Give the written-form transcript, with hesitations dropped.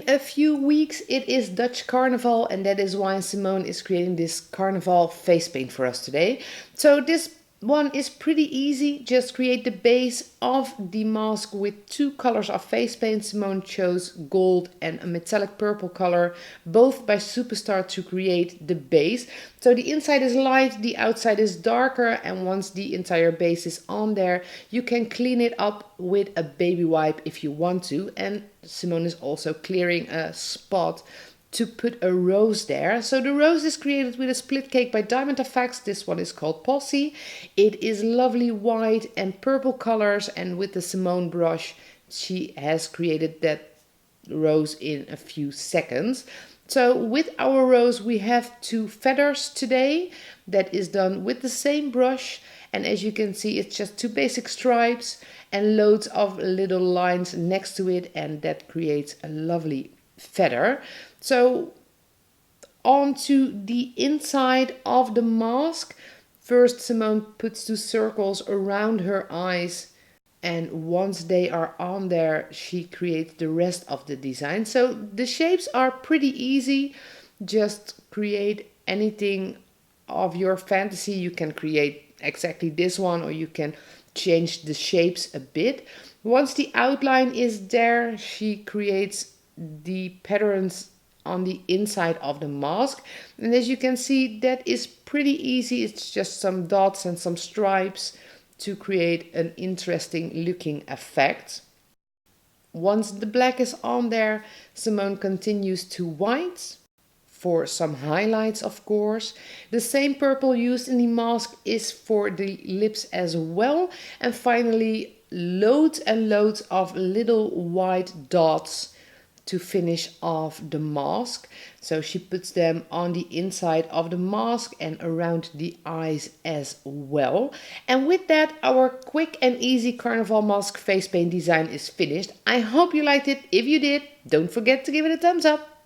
In a few weeks it is Dutch Carnival, and that is why Simone is creating this Carnival face paint for us today. So this one is pretty easy. Just create the base of the mask with two colors of face paint. Simone chose gold and a metallic purple color, both by Superstar, to create the base. So the inside is light, the outside is darker, and once the entire base is on there, you can clean it up with a baby wipe if you want to. And Simone is also clearing a spot to put a rose there. So the rose is created with a split cake by Diamond Effects. This one is called Posse. It is lovely white and purple colors, and with the Simone brush she has created that rose in a few seconds. So with our rose we have two feathers today. That is done with the same brush, and as you can see it's just two basic stripes and loads of little lines next to it, and that creates a lovely feather. So onto the inside of the mask. First Simone puts two circles around her eyes, and once they are on there she creates the rest of the design. So the shapes are pretty easy. Just create anything of your fantasy. You can create exactly this one, or you can change the shapes a bit. Once the outline is there, she creates the patterns on the inside of the mask, and as you can see that is pretty easy. It's just some dots and some stripes to create an interesting looking effect. Once the black is on there, Simone continues to white for some highlights, of course. The same purple used in the mask is for the lips as well. And finally, loads and loads of little white dots to finish off the mask. So she puts them on the inside of the mask and around the eyes as well. And with that, our quick and easy Carnival Mask face paint design is finished. I hope you liked it. If you did, don't forget to give it a thumbs up.